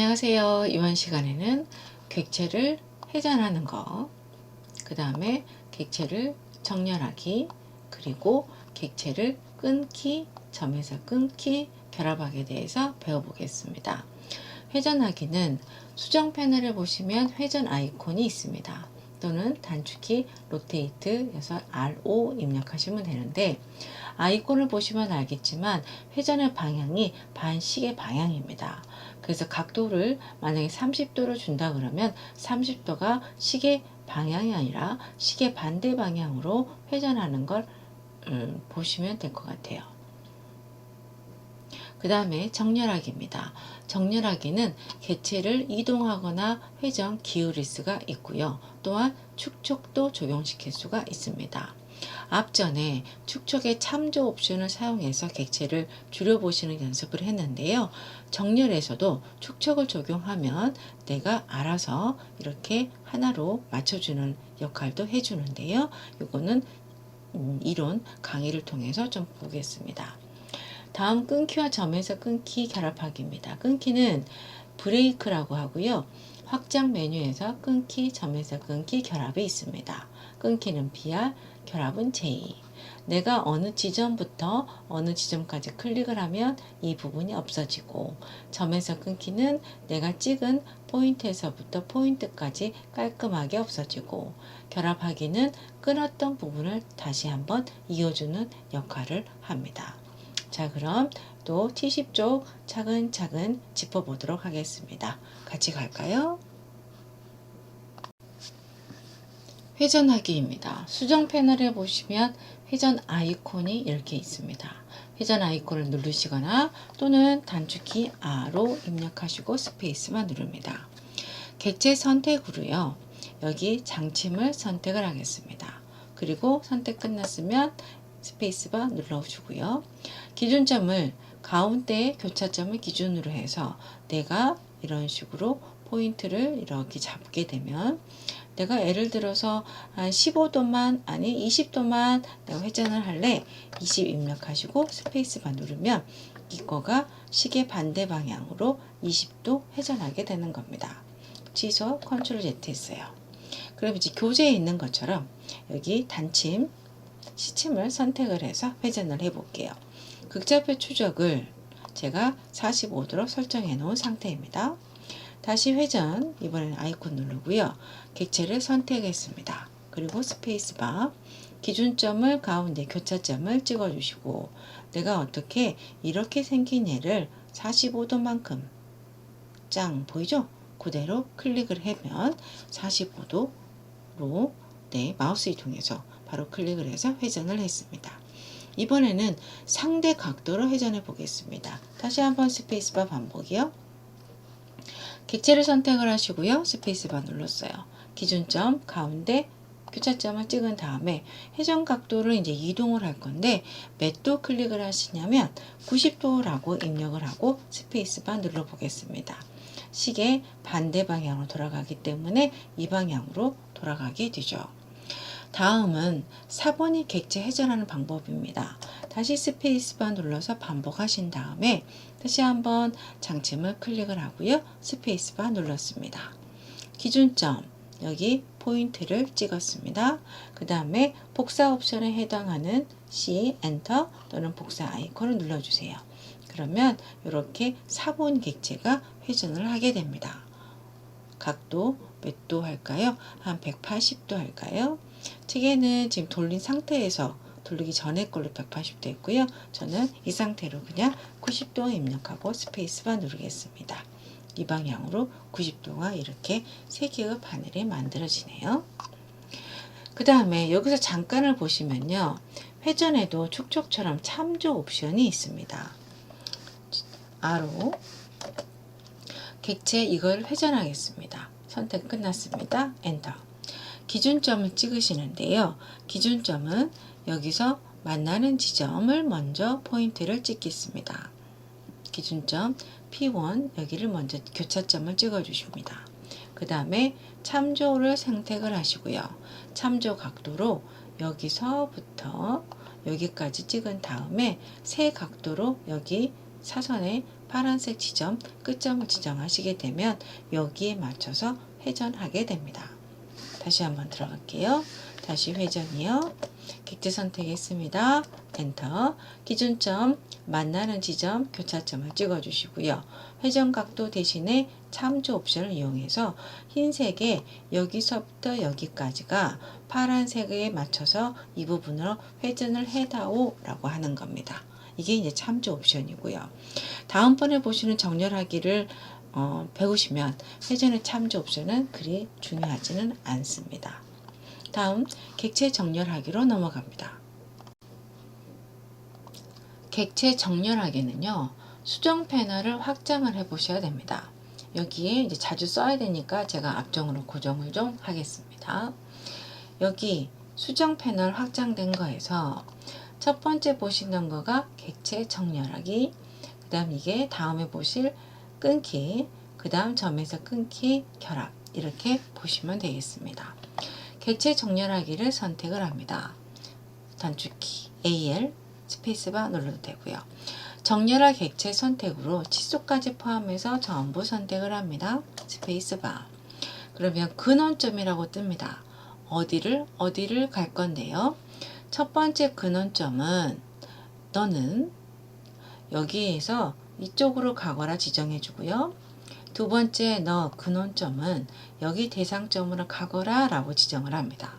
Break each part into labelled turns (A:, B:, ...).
A: 안녕하세요. 이번 시간에는 객체를 회전하는 거, 그 다음에 객체를 정렬하기, 그리고 객체를 끊기, 점에서 끊기, 결합하기에 대해서 배워보겠습니다. 회전하기는 수정 패널에 보시면 회전 아이콘이 있습니다. 또는 단축키 로테이트에서 RO 입력하시면 되는데, 아이콘을 보시면 알겠지만 회전의 방향이 반시계 방향입니다. 그래서 각도를 만약에 30도로 준다 그러면 30도가 시계 방향이 아니라 시계 반대 방향으로 회전하는 걸 보시면 될 것 같아요. 그 다음에 정렬하기입니다. 정렬하기는 객체를 이동하거나 회전 기울일 수가 있고요. 또한 축척도 적용시킬 수가 있습니다. 앞전에 축척의 참조 옵션을 사용해서 객체를 줄여보시는 연습을 했는데요. 정렬에서도 축척을 적용하면 내가 알아서 이렇게 하나로 맞춰주는 역할도 해주는데요. 이거는 이론 강의를 통해서 좀 보겠습니다. 다음 끊기와 점에서 끊기 결합하기입니다. 끊기는 브레이크라고 하고요. 확장 메뉴에서 끊기, 점에서 끊기 결합이 있습니다. 끊기는 BR, 결합은 J. 내가 어느 지점부터 어느 지점까지 클릭을 하면 이 부분이 없어지고, 점에서 끊기는 내가 찍은 포인트에서부터 포인트까지 깔끔하게 없어지고, 결합하기는 끊었던 부분을 다시 한번 이어주는 역할을 합니다. 자, 그럼 또 T10 쪽 차근차근 짚어보도록 하겠습니다. 같이 갈까요? 회전하기입니다. 수정 패널에 보시면 회전 아이콘이 이렇게 있습니다. 회전 아이콘을 누르시거나 또는 단축키 R로 입력하시고 스페이스만 누릅니다. 객체 선택으로요. 여기 장침을 선택을 하겠습니다. 그리고 선택 끝났으면 스페이스바 눌러주고요. 기준점을 가운데 교차점을 기준으로 해서 내가 이런 식으로 포인트를 이렇게 잡게 되면, 내가 예를 들어서 한 15도만 아니 20도만 내가 회전을 할래, 20 입력하시고 스페이스바 누르면 이거가 시계 반대 방향으로 20도 회전하게 되는 겁니다. 취소 컨트롤 Z 했어요. 그럼 이제 교재에 있는 것처럼 여기 단침 시침을 선택을 해서 회전을 해 볼게요. 극좌표 추적을 제가 45도로 설정해 놓은 상태입니다. 다시 회전, 이번에는 아이콘 누르고요. 객체를 선택했습니다. 그리고 스페이스바, 기준점을 가운데 교차점을 찍어 주시고, 내가 어떻게 이렇게 생긴 얘를 45도만큼 짱 보이죠? 그대로 클릭을 하면 45도로 마우스 이동해서 바로 클릭을 해서 회전을 했습니다. 이번에는 상대 각도로 회전해 보겠습니다. 다시 한번 스페이스바 반복이요. 객체를 선택을 하시고요. 스페이스바 눌렀어요. 기준점 가운데 교차점을 찍은 다음에 회전 각도를 이제 이동을 할 건데 몇 도 클릭을 하시냐면 90도라고 입력을 하고 스페이스바 눌러 보겠습니다. 시계 반대 방향으로 돌아가기 때문에 이 방향으로 돌아가게 되죠. 다음은 4번이 객체 회전하는 방법입니다. 다시 스페이스바 눌러서 반복하신 다음에 다시 한번 장침을 클릭을 하고요. 스페이스바 눌렀습니다. 기준점 여기 포인트를 찍었습니다. 그 다음에 복사 옵션에 해당하는 C, 엔터 또는 복사 아이콘을 눌러주세요. 그러면 이렇게 4번 객체가 회전을 하게 됩니다. 각도 몇 도 할까요? 한 180도 할까요? 책에는 지금 돌린 상태에서 돌리기 전에 걸로 180도 했고요. 저는 이 상태로 그냥 90도 입력하고 스페이스바 누르겠습니다. 이 방향으로 90도가 이렇게 3개의 바늘이 만들어지네요. 그 다음에 여기서 잠깐을 보시면요. 회전에도 축척처럼 참조 옵션이 있습니다. R로 객체 이걸 회전하겠습니다. 선택 끝났습니다. 엔터. 기준점을 찍으시는데요. 기준점은 여기서 만나는 지점을 먼저 포인트를 찍겠습니다. 기준점 P1 여기를 먼저 교차점을 찍어 주십니다. 그 다음에 참조를 선택을 하시고요. 참조 각도로 여기서부터 여기까지 찍은 다음에 세 각도로 여기 사선에 파란색 지점, 끝점을 지정하시게 되면 여기에 맞춰서 회전하게 됩니다. 다시 한번 들어갈게요. 다시 회전이요. 객체 선택했습니다. 엔터. 기준점, 만나는 지점, 교차점을 찍어주시고요. 회전 각도 대신에 참조 옵션을 이용해서 흰색에 여기서부터 여기까지가 파란색에 맞춰서 이 부분으로 회전을 해다오 라고 하는 겁니다. 이게 이제 참조 옵션이고요. 다음번에 보시는 정렬하기를 배우시면 회전의 참조 옵션은 그리 중요하지는 않습니다. 다음 객체 정렬하기로 넘어갑니다. 객체 정렬하기는요, 수정 패널을 확장을 해 보셔야 됩니다. 여기에 이제 자주 써야 되니까 제가 앞쪽으로 고정을 좀 하겠습니다. 여기 수정 패널 확장된 거에서 첫 번째 보시는 거가 객체 정렬하기, 그 다음 이게 다음에 보실 끊기, 그 다음 점에서 끊기, 결합, 이렇게 보시면 되겠습니다. 객체 정렬하기를 선택을 합니다. 단축키 AL 스페이스바 눌러도 되고요. 정렬할 객체 선택으로 치수까지 포함해서 전부 선택을 합니다. 스페이스바. 그러면 근원점이라고 뜹니다. 어디를 갈 건데요. 첫 번째 근원점은 너는 여기에서 이쪽으로 가거라 지정해 주고요. 두 번째 너 근원점은 여기 대상점으로 가거라 라고 지정을 합니다.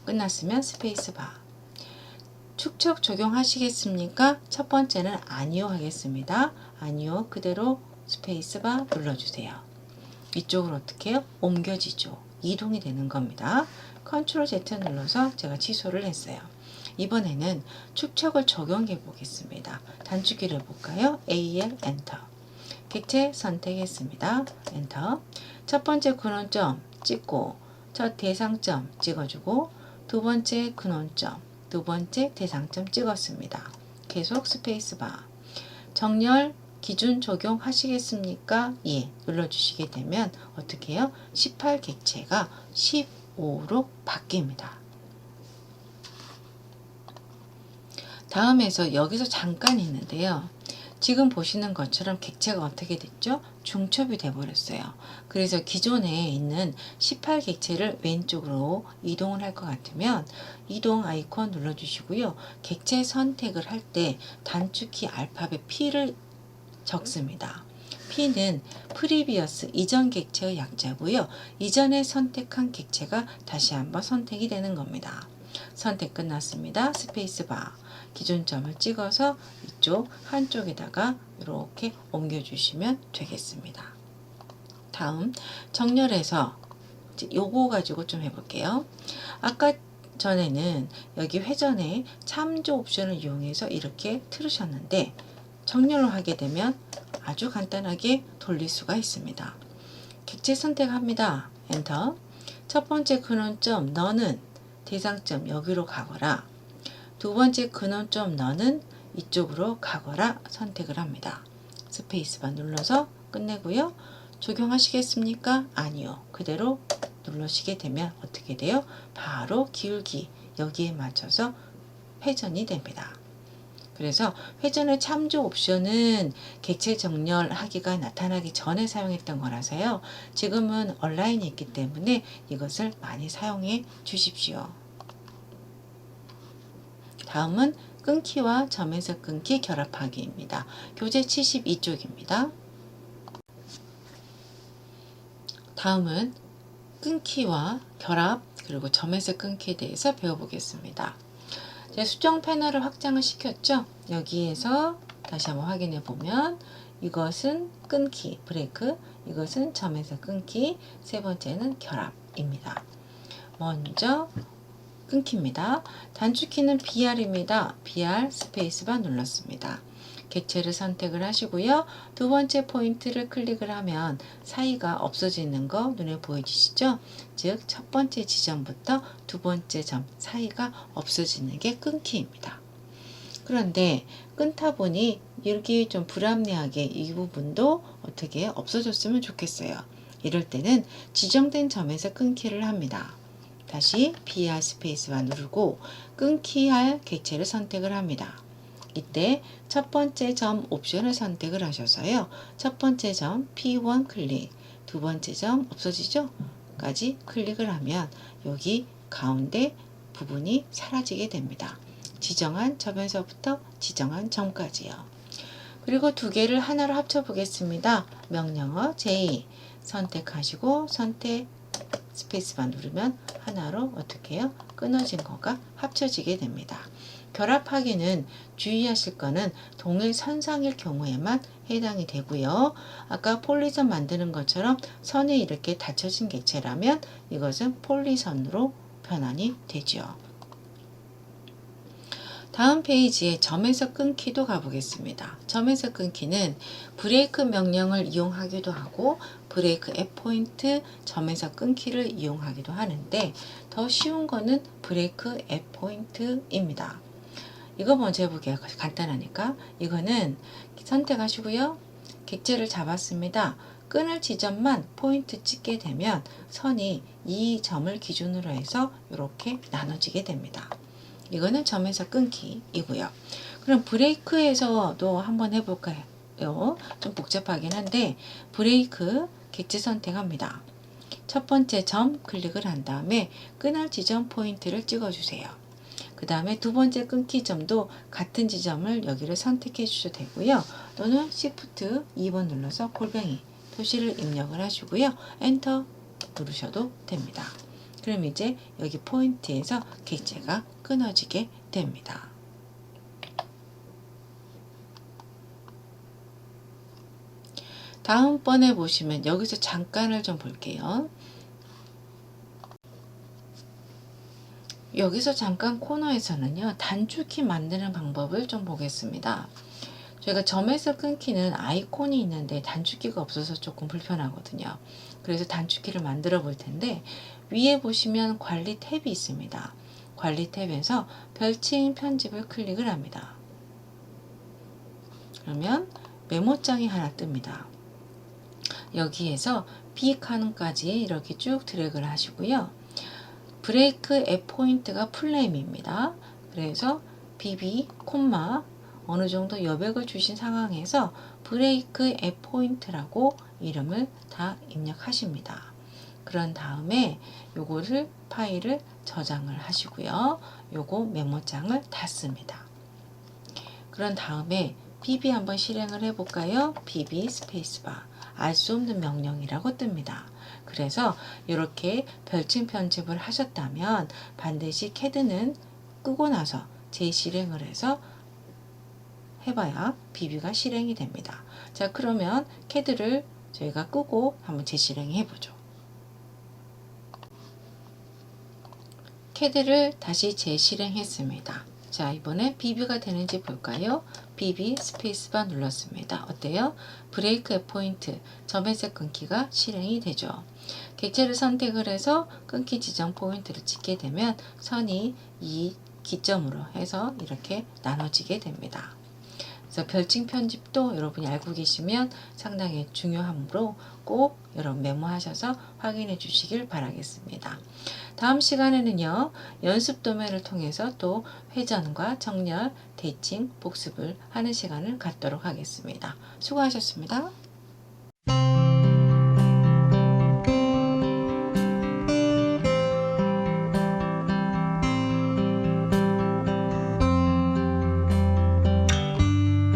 A: 끝났으면 스페이스바. 축척 적용하시겠습니까? 첫 번째는 아니요 하겠습니다. 아니요 그대로 스페이스바 눌러주세요. 이쪽으로 어떻게 해요? 옮겨지죠. 이동이 되는 겁니다. 컨트롤 Z 눌러서 제가 취소를 했어요. 이번에는 축척을 적용해 보겠습니다. 단축키를 볼까요? AL 엔터. 객체 선택했습니다. 엔터. 첫 번째 근원점 찍고 첫 대상점 찍어주고 두 번째 근원점, 두 번째 대상점 찍었습니다. 계속 스페이스바. 정렬 기준 적용하시겠습니까? 예 눌러주시게 되면 어떻게 해요? 18 객체가 15로 바뀝니다. 다음에서 여기서 잠깐 있는데요. 지금 보시는 것처럼 객체가 어떻게 됐죠? 중첩이 되어버렸어요. 그래서 기존에 있는 18 객체를 왼쪽으로 이동을 할 것 같으면 이동 아이콘 눌러주시고요. 객체 선택을 할 때 단축키 알파벳 P를 적습니다. P는 프리비어스 이전 객체의 약자고요. 이전에 선택한 객체가 다시 한번 선택이 되는 겁니다. 선택 끝났습니다. 스페이스바. 기준점을 찍어서 이쪽 한쪽에다가 이렇게 옮겨주시면 되겠습니다. 다음 정렬해서 요거 가지고 좀 해볼게요. 아까 전에는 여기 회전에 참조 옵션을 이용해서 이렇게 틀으셨는데 정렬을 하게 되면 아주 간단하게 돌릴 수가 있습니다. 객체 선택합니다. 엔터. 첫 번째 근원점 너는 대상점 여기로 가거라. 두 번째 근원점 너는 이쪽으로 가거라 선택을 합니다. 스페이스바 눌러서 끝내고요. 적용하시겠습니까? 아니요. 그대로 누르시게 되면 어떻게 돼요? 바로 기울기 여기에 맞춰서 회전이 됩니다. 그래서 회전의 참조 옵션은 객체 정렬하기가 나타나기 전에 사용했던 거라서요. 지금은 온라인이 있기 때문에 이것을 많이 사용해 주십시오. 다음은 끊기와 점에서 끊기 결합하기입니다. 교재 72쪽입니다. 다음은 끊기와 결합 그리고 점에서 끊기에 대해서 배워보겠습니다. 수정 패널을 확장을 시켰죠. 여기에서 다시 한번 확인해 보면 이것은 끊기 브레이크, 이것은 점에서 끊기, 세 번째는 결합입니다. 먼저 끊깁니다. 단축키는 BR입니다. BR 스페이스바 눌렀습니다. 객체를 선택을 하시고요. 두 번째 포인트를 클릭을 하면 사이가 없어지는 거 눈에 보이시죠? 즉 첫 번째 지점부터 두 번째 점 사이가 없어지는 게 끊기입니다. 그런데 끊다 보니 여기 좀 불합리하게 이 부분도 어떻게 없어졌으면 좋겠어요. 이럴 때는 지정된 점에서 끊기를 합니다. 다시 BR 스페이스바 누르고 끊기 할 객체를 선택을 합니다. 이때 첫 번째 점 옵션을 선택을 하셔서요. 첫 번째 점 P1 클릭, 두 번째 점 없어지죠? 까지 클릭을 하면 여기 가운데 부분이 사라지게 됩니다. 지정한 점에서부터 지정한 점까지요. 그리고 두 개를 하나로 합쳐 보겠습니다. 명령어 J 선택하시고 선택 스페이스바 누르면 하나로 어떻게 해요? 끊어진 거가 합쳐지게 됩니다. 결합하기는 주의하실 거는 동일 선상일 경우에만 해당이 되고요. 아까 폴리선 만드는 것처럼 선이 이렇게 닫혀진 객체라면 이것은 폴리선으로 변환이 되죠. 다음 페이지에 점에서 끊기도 가보겠습니다. 점에서 끊기는 브레이크 명령을 이용하기도 하고 브레이크 F 포인트 점에서 끊기를 이용하기도 하는데 더 쉬운 거는 브레이크 F 포인트입니다. 이거 먼저 해보게요. 간단하니까. 이거는 선택하시고요. 객체를 잡았습니다. 끊을 지점만 포인트 찍게 되면 선이 이 점을 기준으로 해서 이렇게 나눠지게 됩니다. 이거는 점에서 끊기이고요. 그럼 브레이크에서도 한번 해볼까요? 좀 복잡하긴 한데 브레이크 객체 선택합니다. 첫 번째 점 클릭을 한 다음에 끊을 지점 포인트를 찍어주세요. 그 다음에 두 번째 끊기 점도 같은 지점을 여기를 선택해 주셔도 되고요. 또는 Shift 2번 눌러서 골뱅이 표시를 입력을 하시고요. 엔터 누르셔도 됩니다. 그럼 이제 여기 포인트에서 객체가 끊어지게 됩니다. 다음번에 보시면 여기서 잠깐을 좀 볼게요. 여기서 잠깐 코너에서는요. 단축키 만드는 방법을 좀 보겠습니다. 저희가 점에서 끊기는 아이콘이 있는데 단축키가 없어서 조금 불편하거든요. 그래서 단축키를 만들어 볼 텐데 위에 보시면 관리 탭이 있습니다. 관리 탭에서 별칭 편집을 클릭을 합니다. 그러면 메모장이 하나 뜹니다. 여기에서 B 칸까지 이렇게 쭉 드래그를 하시고요. 브레이크 F 포인트가 풀네임입니다. 그래서 BB, 콤마 어느 정도 여백을 주신 상황에서 브레이크 F 포인트라고 이름을 다 입력하십니다. 그런 다음에 요거를 파일을 저장을 하시고요. 요거 메모장을 닫습니다. 그런 다음에 BB 한번 실행을 해볼까요? BB 스페이스바 알 수 없는 명령이라고 뜹니다. 그래서 이렇게 별칭 편집을 하셨다면 반드시 CAD는 끄고 나서 재실행을 해서 해봐야 BB가 실행이 됩니다. 자, 그러면 CAD를 저희가 끄고 한번 재실행해 보죠. CAD를 다시 재실행했습니다. 자, 이번에 BB가 되는지 볼까요? BB 스페이스바 눌렀습니다. 어때요? 브레이크 F 포인트 점에서 끊기가 실행이 되죠. 객체를 선택을 해서 끊기 지점 포인트를 찍게 되면 선이 이 기점으로 해서 이렇게 나눠지게 됩니다. 그래서 별칭 편집도 여러분이 알고 계시면 상당히 중요하므로 꼭 여러분 메모하셔서 확인해 주시길 바라겠습니다. 다음 시간에는요, 연습 도면을 통해서 또 회전과 정렬, 대칭, 복습을 하는 시간을 갖도록 하겠습니다. 수고하셨습니다.